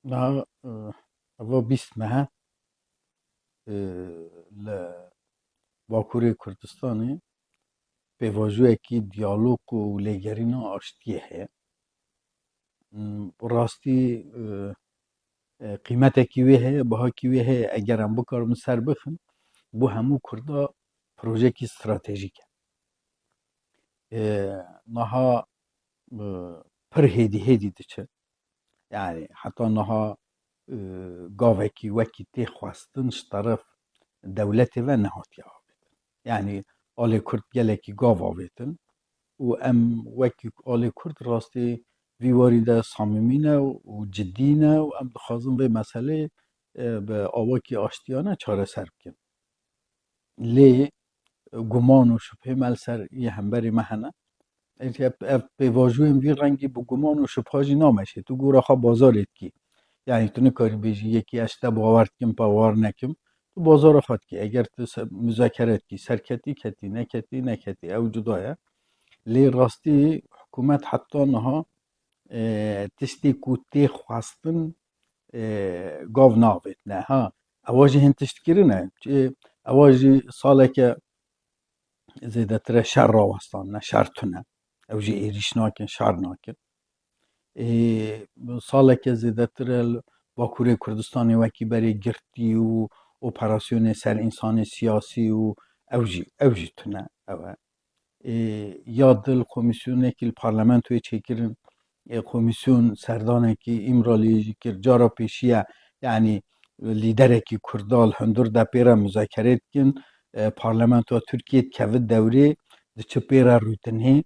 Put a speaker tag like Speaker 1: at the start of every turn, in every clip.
Speaker 1: Na ava bîst mehe li Bakurê Kurdistanê pêvajiyekî diyalog û lêgerîna aştiyê heye. Rastî qîmetekî wê heye, bihakî wê heye eger em bikarin ser bixin bu hemû Kurda projeyekî stratejîk e. Niha pir hêdî hêdî diçe. Yani heta niha gavekî wekî tê xwestin ji teref dewletê ve nehatiye avêtin. Yani alê Kurd gelekî gav avêtin û em wekî alê Kurd rastî vî warî de samîmî ne û ciddî ne û em dixwazin vê meseleyê bi awakî aştiyane çareser bikin. Lê guman û şüpheyên li ser yê hemberî me hene. Ev pêvajiyên vî rengî bi guman û şüpha jî nameşe. Tu gora xwe bazarê dikî. Yani tu nikarî bêjî yekî ez te bawer dikim bawer nekim. Tu bazara xwe dikî. Eger tu müzakere dikî, serketî ketî, neketî neketî. Ew cuda ye. Lê rastî hikûmet heta niha tiştê ku tê xwestin gav neavêtine. Ha ewa jî hin tiştkirine. Ewa jî saleke zêdetir e şer rawestandine, şer tune. Ew jî êrîş nakin, şer nakin. Saleke zêdetir e li Bakurê Kurdistanê wekî berê girtî û operasyonê ser însanê siyasî û ew jî tune ew e. Ya di li komîsyonekî li parlamentoyê çêkirin komîsyon serdanekî îmraliyê jî kir. Cara pêşiye yani lîderekî Kurda li hundir de pêra müzakerê dikin. Parlamentoya Tirkiyeyê dikevin dewrê diçe pêra rûtinê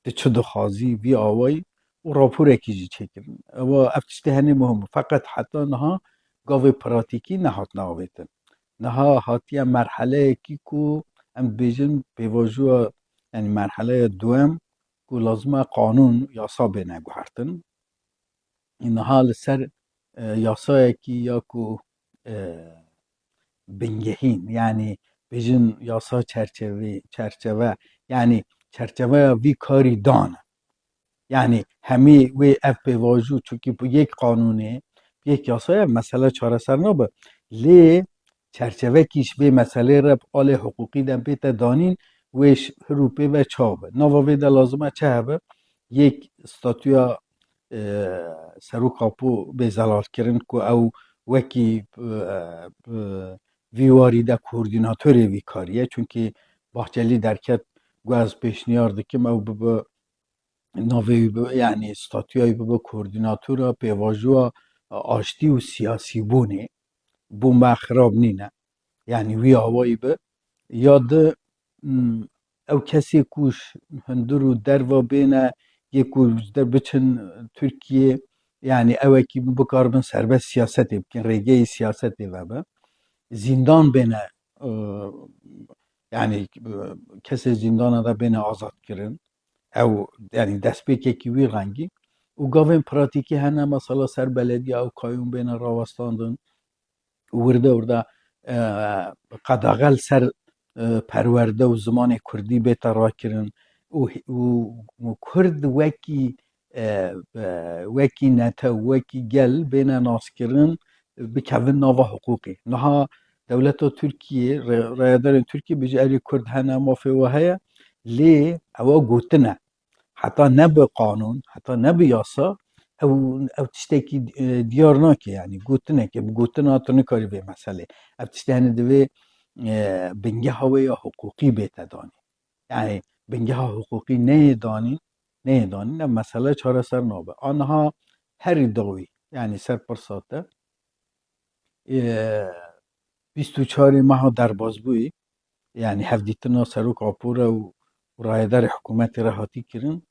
Speaker 1: diçe dixwazî vî awayî û raporekî jî çêkirin. Ewa ev tiştê henê muhim bû. Feqet heta niha gavê pratîkî nehatine avêtin. Niha hatiye merheleyekî ku em dibêjin pêvajoya yani merheleya duem ku lazim e qanûn yasa bêne guhertin. Niha li ser yasayekî ya ku bingehîn yani bêjin yasa çerçeve yani çerçeveya vî karî dan e. Yani hemî wê ev pêvajû çûkî bu yek qanûnê yek yasaya mesele çareser nabe. Lê çerçevekî ji vê meselê re alê hiqûqî de bête danîn wê hir û pê ve çav be. Nava vê de lazim e çi hebe? Yek statûya Serokapû bêzelalkirin ku ew wekî vî warî de koordînatorê vî karî ye. Çunkî Bahçelî derket got ez pêşniyar dikim ew bibe navê yani statûya wî bibe koordînatora pêvajoya aştî û siyasîbûnê. Bû me xirab nîne. Yani wî awayî be ya di ew kesê ku hundir û derve bêne yê ku biçin Tirkiyeyê yani ewekî bikaribin serbest siyasetê bikin, rêgeyê siyasetê vebe. Zindan bêne yani kesê zindana de bêne azadkirin. Ew yani destpêkekî wî rengî û gavên pratîkî hene mesela ser belediya ew kayûn bêne rawestandin û wirde qedexel ser perwerde û zimanê Kurdî bête rakirin û Kurd wekî nete û wekî gel bêne naskirin bikevin nava hiqûqê. Niha dewleta Tirkiyeyê rayaderên Tirkiyeyê bêje erê Kurd hene mafê we heye lê ew gotin e. Heta ne bi qanûn, heta ne bi yasa ew tiştekî diyar nake yani gotineke bi gotina tu nikarî vê meselê. Ev tiştê henê divê bingeha wê ya hiqûqî bête danîn. Yani bingeha hiqûqî neyê danîn ev mesele çareser nabe. Aniha herî dawî yani ser pirsa te bîst û çarê meha derbasbûyî yani hevdîtina Serokapû re û rayedarê hikûmetê re hatî kirin.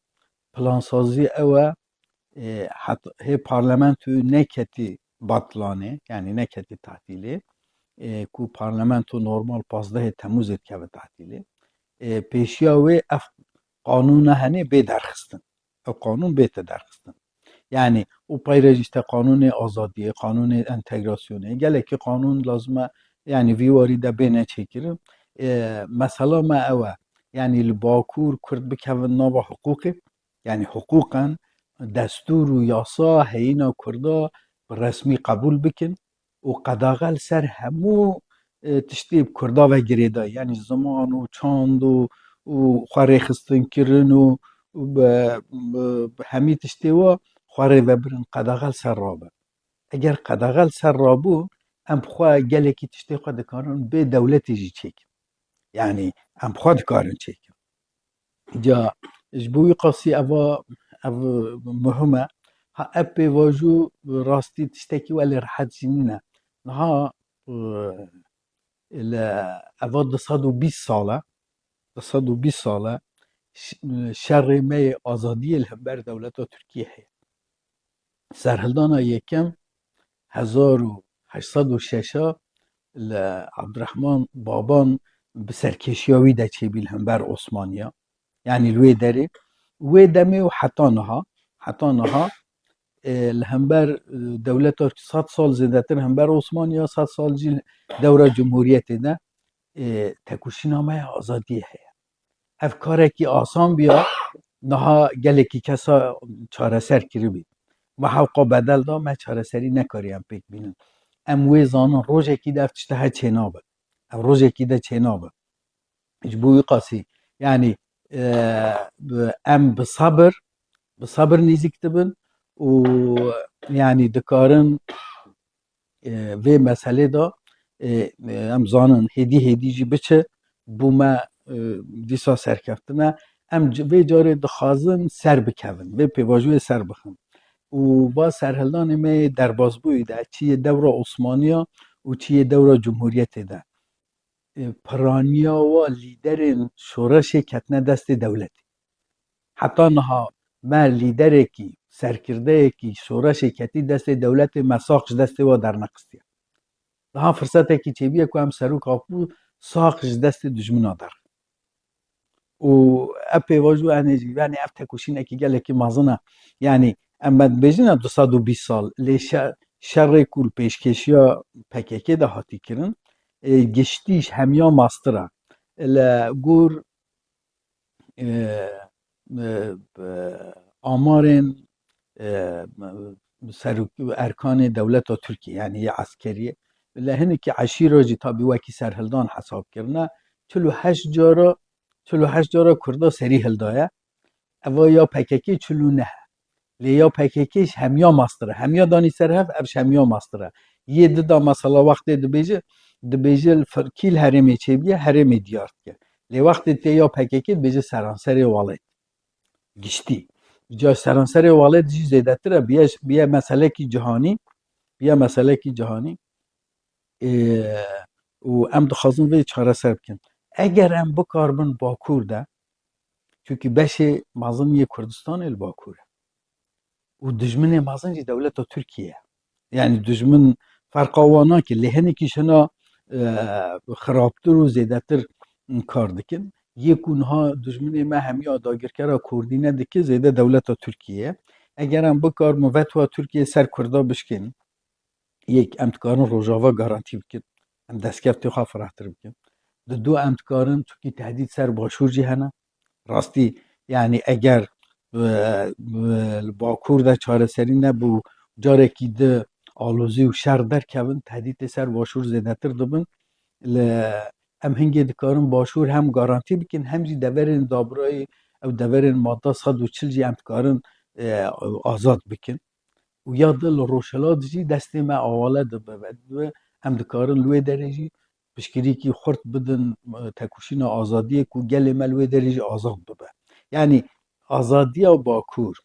Speaker 1: Plansazî ew e hê parlamentoyê neketî batlanê yani neketî tehtîlê ku parlamento normal 15 Temûzê dikeve tehtîlê. Pêşiya wê ev qanûna henê bê derxistin. Ev qanûn bête derxistin. Yani û peyre jî işte qanûnê azadiyê, qanûnê entegrasyonê gelekî qanûn lazim e yani vî warî de bêne çêkirin. Mesela me ew e yani li Bakur Kurd bikevin nava hiqûqê yani hiqûqan destûr û yasa heyîna Kurda رسمی قبول بکن و قداغل سر همو تشتی کردا و گریدا یعنی زمان و چاند و خواره خستن کرن و همی تشتی و خواره و برن قداغل سر رابه اگر قداغل سر رابو ام بخواه گله کی تشتی خواه دکارن به دولتی جی چیک یعنی ام بخواه دکارن چیک جا جبوی قاسی او مهمه ها اپی واجو راستی تشتكي ولا راحت جنينه نها اوا 220 ساله 220 ساله شر می آزادی الهبر دولت ترکیه هي سرهلدانا یکم 1806 عبدالرحمن بابان بسرکشیاوی ده چه بیل همبر عثمانیا يعني الوي داري وي دمي وحتى نها الهمبر دولت 100 سال زندتر همبر عثمانیا 100 سال جیل دوره جمهوریت ده تکوشینامه آزادی هي افکاره کی آسان بیا نها گله کی کسا چاره سر کری بید و حقا بدل دا من چاره سری نکاریم پیک بینم ام وی زانان روژه کی دفتشته ها چنابه ام روژه کی ده چنابه اجبوی قاسی يعني ام بصبر نيزك تبن ويعني دكارن في مسألة دا ام زانن هدي جي بچه بوما دیسا سرکفتنه ام في جاره دخازن سر بکون في پیواجوی سر بخن و با سرهلدان می در بازبوی ده چیه دوره عثمانیا و چیه دوره جمهوریت ده پرانیا و لیدر شورش کتنه دست دولتی حتی نها ما لیدر کی سرکرده کی شورش کتی دست دولت مساقش دست و در نقصیه daha fırsat ki çebiye ku em serok kapı sağış dest düşmana dar. O epey vaju yani ev tekuşin ki geleki mazına yani em ben bejina 220 sal le şerre kul peşkeşiya PKK da hati kirin geçtiş hemya mastıra le gur amarın serok erkan devlet Türkiye yani askeri لهنه که عشیره جی تا بیوکی سرهلدان حساب کرنه 48 جارا کردا سری هلدایه اوا یا پککی 49 لیا پککیش همیا ماستره همیا دانی سرهف ابش همیا ماستره یه دا مثلا وقت دبیجه کیل هرمی چه بیه هرمی دیارت که لی وقت تی یا پککی بیجه سرانسری والد گشتی جا سرانسری والد جی زیده تره بیه مسئله کی جهانی و ام دخوازن وی چاره سر بکن اگر ام بکار بن باکور ده چونکه بشه مازن یه کردستان الباکوره و دجمن مازن جی دولت ترکیه yani دجمن فرقاوانا که لحنی که شنا خرابتر و زیدتر کار دکن یکونها دجمن ما همی آداگرکر کردینه دکه زیده دولت ترکیه اگر ام بکار موت و ترکیه سر کردا بشکن یک امتکارن روژاوا گارانتی بکن ام دستکفتی خواه فرحتر بکن دو امتکارن چونکه تهدید سر باشور جی هنه راستی یعنی اگر باکور ده چاره سری نبو جاره کی ده آلوزی و شر در کون تهدید سر باشور زیدتر دبن ام هنگی دکارن باشور هم گارانتی بکن هم جی دورن دابرای او دورن ماده 140 جی امتکارن آزاد بکن و یا دل روشلات جی دستی ما آواله ده بود هم دکارن لوی درجی بشکری کی خورد بدن تکوشین آزادی کو گل ملوی درجی آزاد ببه یعنی آزادی و باکور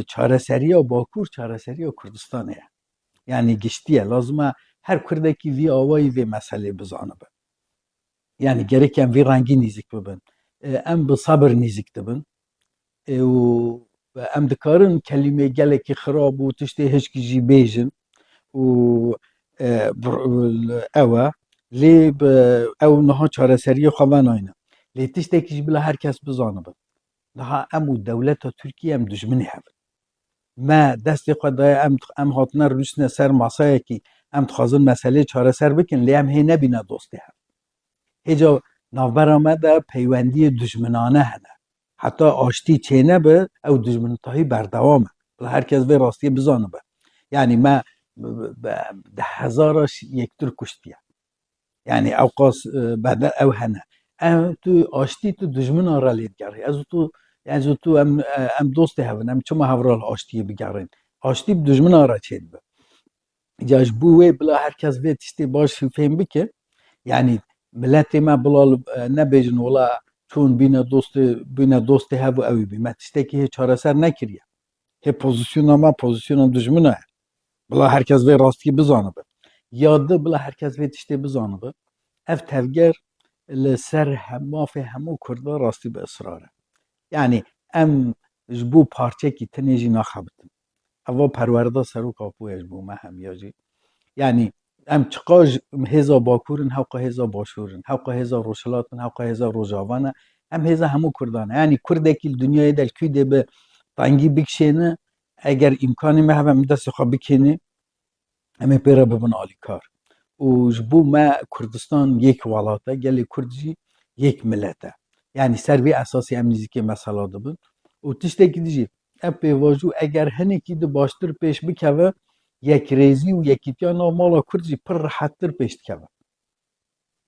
Speaker 1: چاره سری و باکور چاره سری و کردستانه یعنی گشتیه لازمه هر کرده کی وی آوایی وی مسئله بزانه به یعنی گرک هم وی رنگی نیزک ببن ام به صبر نیزک دبن و ام دکارن کلمه گله کی خراب و تشتی هشکی جی بیجن و اوه لی او نها چاره سری خواه ناینه لی تشتی کش بلا هر کس بزانه بن نها امو دولت ترکیه ام دجمنی هفت ما دستی خود ام هاتنه روشنه سر ماسایه کی ام تخوازن مسئله چاره سر بکن لی ام هی نبینه دوستی هفت هجا نوبر آمده پیوندی دجمنانه هنه حتی آشتی چینه به او دجمنتاهی بردوامه بلا هر کس به راستی بزانه به یعنی ما ده هزارش یکتر کشتیه yani ew qas bede ew hene tu aştî tu dijmina re lê digerî ez û tu em dostê hevin em çima hevra li aştiyê bigerin aştî bi dijmina re çê dibe ya ji bo wê bila herkes vê tiştê baş fêm bike yani milletê me bila nebêjin wala çûn bîne dostê hev û ew ê bî me tiştekî hê çareser nekiriye hê pozisyona me pozisyona dijmina ye bila herkes vê rastiyê bizanibe ya di bila herkes vê tiştê bizanibe ev tevger li ser mafê hemû Kurda rastî bi israr e. Yani em ji bo parçekî tinê jî naxebitin. Eva perwerda seroka pû ji bo me hemiya jî. Yani em çiqa ji hêza Bakur'in hewqa hêza Başûr'in, hewqa hêza Rojhilatin, hewqa hêza Rojavan e, em hêza hemû Kurdan e. Yani Kurdekî li dunyayê de li Kwîdê bi tengî bikişêne eger îmkanê me hebe em destê xwe bikêne em ê pê re bibin alîkar. û ji bo me Kurdistan yek welat e gelê Kurd jî yek millet e yani ser vê esasê em nîzîkê mesela dibin û tiştekî di jî ev pêvajû eger hinekî di baştir pêş bikeve yekrêzî û yekîtiya nav mala Kurd jî pir rihettir pêş dikeve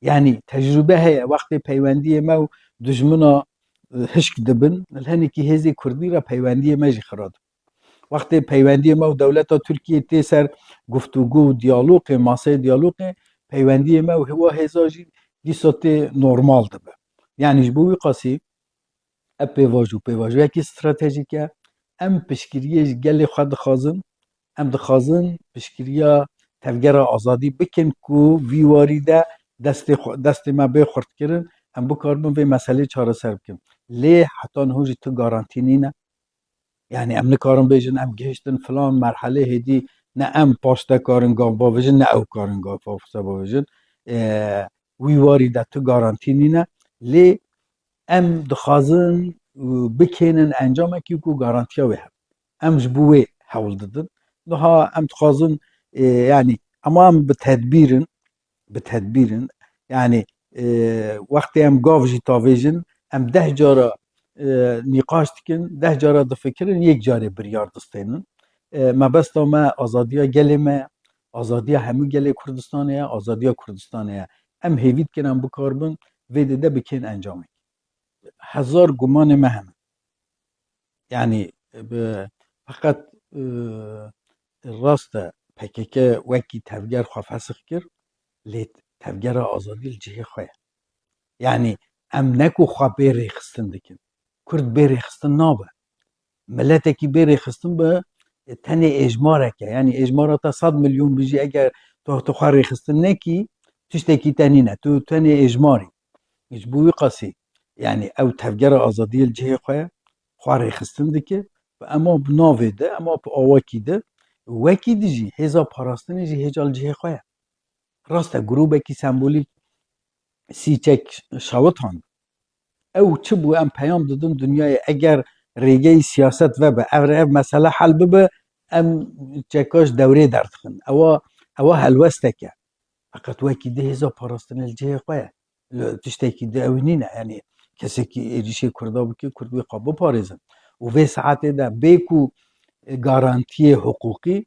Speaker 1: yani tecrübe heye wextê peywendiyê me û dijmina hişk dibin li hinekî hêzê Kurdî re peywendiyê me jî xira dibin wextê peywendiyê me û dewleta Tirkiyê tê ser guftûgû û diyalogê maseyê diyalogê peywendiyê me û hiwa hêza jî dîsa tê normal dibe yani ji bo wî qasî ev pêvajo pêvajiyekî stratejîk e em piştgiriyê ji gelê xwe dixwazin em dixwazin piştgiriya tevgera azadî bikin ku vî warî de destê me bê xurtkirin em bikarbin vê meselê çareser bikin lê heta niho jî tu garantî nîne yani em nikarin bêjin em gihîştin filan merhelê hêdî ne em paş te karin gav bavêjin ne ew karin gav bavêjin wî warî de tu garantî nîne lê em dixwazin bikênin encamekî ku garantiya wê hebe em ji bo wê hewl didin niha em dixwazin yani ama em bi tedbîrin yani wextê em gav jî tavêjin em deh cara nîqaş dikin deh cara difikirin yek carê biryar distênin mebesta me azadiya gelê me ye azadiya hemû gelê Kurdistanê ye azadiya Kurdistanê ye em hêvî dikin em bikarbin vê dê de bikin encamê hezar gumanê me hene yani feqet rast e PKK wekî tevger xwe fesix kir lê tevgera azadî li cihê xwe ye yani em ne ku xwe bê rêxistin dikin Kurd bê rêxistin nabe milletekî bê rêxistin bi tenê êjmarek e yani êjmara te 100 milyon bijî eger tu xwe rêxistin nekî tiştekî te nîne tu tenê êjmarî ji bo wî qasî yani ew tevgera azadiyê li cihê xwe ye xwe rêxistin dike ema bi navê de ema bi awakî de wekî de jî hêza parastinê jî hêja li cihê xwe ye rast e grûpekî sembolîk sîçek şewitan ew çi bû em peyam didin dunyayê eger rêgeyî siyaset vebe ev mesele hel bibe em çeka ji dewrê derdixin ewa helwestek e feqet wekî de hêza parastinê li cihê xwe ye tiştekî di ew nîne yani kesekî êrişê Kurda bike Kurd wê xwe biparêzin û vê saetê de bê ku garantiyê hiqûqî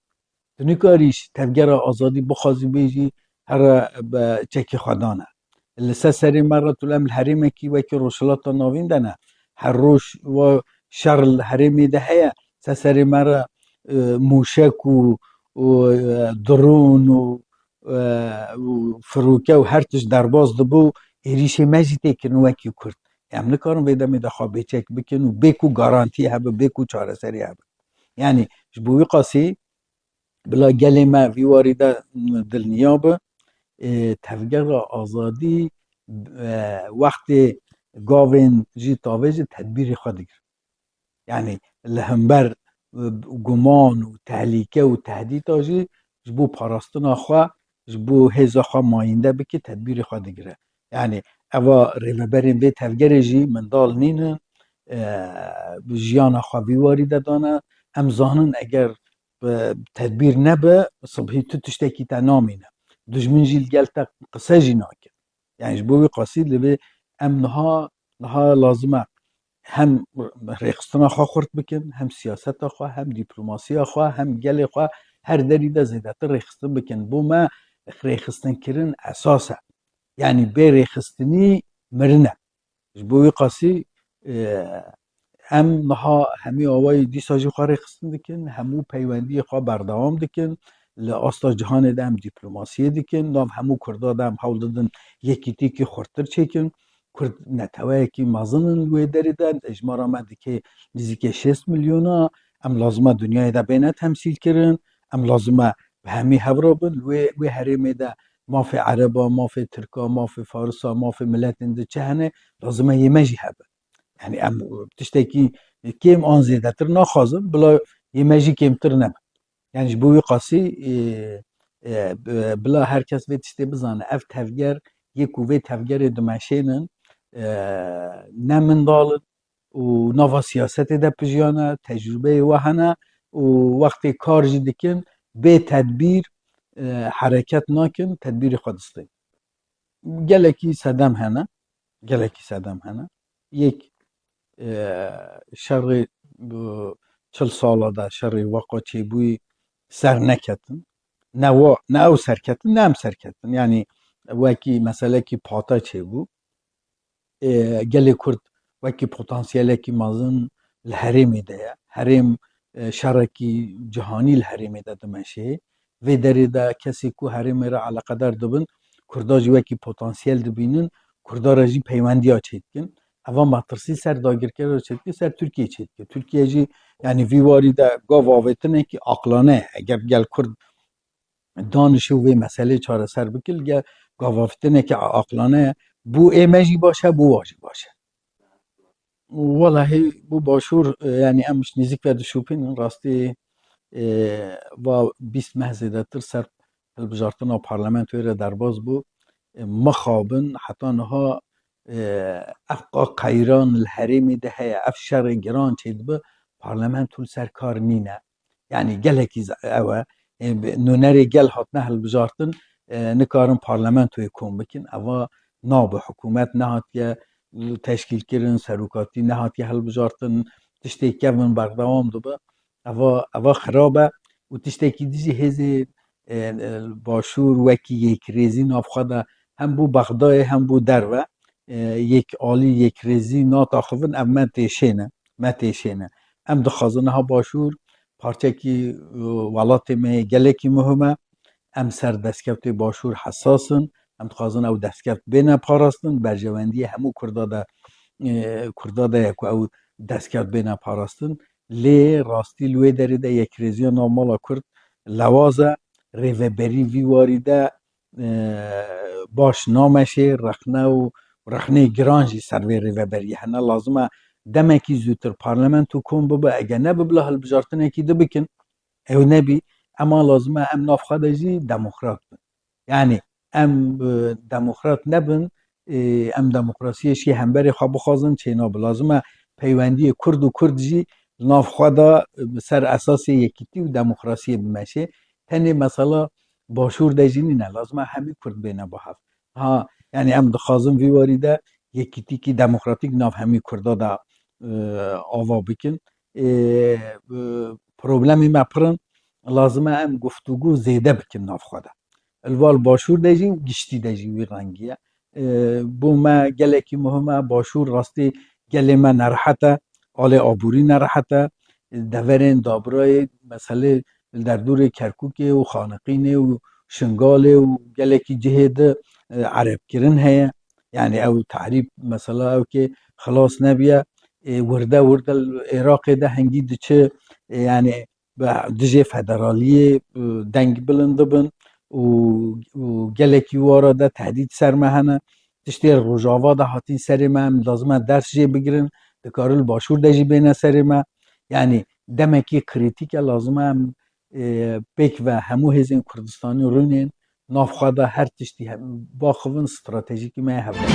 Speaker 1: tu nikarî tevgera azadî bixwazî bêjî here bi çekî xwedan e li ser serê me re tu em li herêmekî wekî Rojhilata Navîn de ne her roj wa şer li herêmê de heye ser serê me re mûşek û dron û firoke û her tişt derbas dibû êrişê me jî tê kirin wekî Kurd em nikarin vê demê de xwe bêçek bikin û bê ku garantî hebe bê ku çareserî hebe yani ji bo wî qasî bila gelê me vî warî de dilniya be tevgera azadî wextê gavên jî tavê jî tedbîrê xwe digirin yani li hember guman û tehlîke û tehdîta jî ji bo parastina xwe ji bo hêza xwe mayînde bike tedbîrê xwe digire yani eva rêveberên vê tevgerê jî mendal nînin jiyana xwe vî warî de dane em zanin eger tedbîr nebe sibhî tu tiştekî te namîne dijmin jî li gel te qise jî nake yani ji bo wî qasî divê em niha lazim e hem rêxistina xwe xurt bikin hem siyaseta xwe hem dîplomasiya xwe hem gelê xwe her deri de zêdetir rêxistin bikin. Bo me rêxistinkirin esas e. Yani bê rêxistinî mirin e. Ji bo wî qasî em niha hemî awayî dîsa jî xwe rêxistin dikin, hemû peywendiyê xwe berdewam dikin, li asta cihanê de em dîplomasiyê dikin, nav hemû Kurda de em hewl didin yekîtîkî xurttir çêkin. Kurd neteweyekî mezin in li wê derê de, hejmara me dike nîzîkî 6 milyona, em lazim e dunyayê de bêne temsîl kirin, em lazim e bi hemî hevra bin. Li wê herêmê de mafê Ereba, mafê Tirka, mafê Farisa, mafê milletên di çi hene, lazim e yê me jî hebe. Yani em tiştekî kêm an zêdetir naxwazim, bila yê me jî kêmtir nebe. Yani ji bo wî qasî bila herkes vê tiştê bizane, ev tevger yê ku vê tevgerê dimeşênin ne mindal in û nava siyasetê de pijiyane, tecrübeyê we hene û wextê kar jî dikin bê tedbîr hereket nakin, tedbîrê xwe distîn. Gelekî sedem hene, gelekî sedem hene. Yek şerê çil sala de şerê weka çêbûyî ser neketin. Ne ew serketin, ne em serketin. Yani wekî meselekî pata çêbû. Gelê Kurd wekî potansiyelekî mezin li herêmê de ye. Herêm şerekî cihanî li herêmê de dimeşe. Vê derê de kesê ku herêmê re eleqedar dibin, Kurda jî wekî potansiyel dibînin, Kurda re jî peywendiya çêdikin. Eva metirsî ser dagirkeriya çêdikir ser Tirkiye çêdikir. Tirkiye jî yani vî warî de gav avêtinekî aqlane ye. Eger gel Kurd danişî û vê meseleyê çareser bikir, gel gav avêtinekî aqlane ye. Bû ê me jî baş e, bû wan jî baş e. Welahi bû başûr yani em ji nêzik ve dişopînin rastî va 20 meh zêdetir ser hilbijartina parlamentoyê re derbas bû. Mixabin heta niha ev qeyran li herêmê de heye, ev şerê giran çêdibe, parlamento li ser kar nîne. Yani gelekî ew e nûnerê gel hatine hilbijartin nikarin parlamentoyê kom bikin. Eva nabe hikûmet nehatiye teşkîlkirin, serokatî nehatiye hilbijartin, tiştê kevin berdewam dibe. Eva xirab e û tiştekî dijî hêzê başûr wekî yêkrêzî nav xwe de hem bû Bexdayê hem bû derve yek alî yêkrêzî nataxivin, ev me têşêne, me têşêne. Em dixwazin niha başûr parçekî welatê me yê gelekî muhim e. Em ser destkeftê başûr hesas in. Em dixwazin ew destkeft bêne parastin. Berjewendiyê hemû Kurda de ye ku ew destkeft bêne parastin. Lê rastî li wê derê de yekrêziya navmala Kurd lewaz e. Rêveberî vî warî de baş nameşê, rexne û rexnê giran jî ser vê rêveberiyê hene. Lazim e demekî zûtir parlamento kom bibe. Eger nebi bila hilbijartinekî dibikin, ew nebî, ema lazim e em nav xwe de jî demokrat bin. Yani em demokrat nebin, em demokrasiyê jî hemberê xwe bixwazin çêna bi. Lazim e peywendiyê Kurd û Kurd jî li nav xwe de bi ser esasê yekîtî û demokrasiyê bimeşe. Tenê mesela başûr de jî nîne. Lazim e hemî Kurd bêne bihev. Ha yani em dixwazin vî warî de yekîtîkî demokratîk nav hemî Kurda de ava bikin. Problemê me pir in, lazim e em guftûgû zêde bikin nav xwe de. Li val başûr de jî û giştî de jî wî rengî ye. Bû me gelekî muhim e. Başûr rastî gelê me nerehet e, alê aborî nerehet e. Deverên Dabrayê meselê li derdorê Kerkûkê û Xaniqînê û Şingalê û gelekî cihê de erebkirin heye. Yani ew tehrîb mesela ew kê xilas nebiye. Wirde li Iraqê de hengî diçe yani dijî federaliyê deng bilind dibin û gelekî wara de tehdît ser me hene. Tiştê Rojava de hatîn serê me, em lazim e ders jê bigirin, dikarin li başûr de jî bêne serê me. Yani demekî krîtîk e, lazim e em pêk ve hemû hêzên Kurdistanî rûnên nav xwe de her tiştî baxivin stratejîkî me hevdar.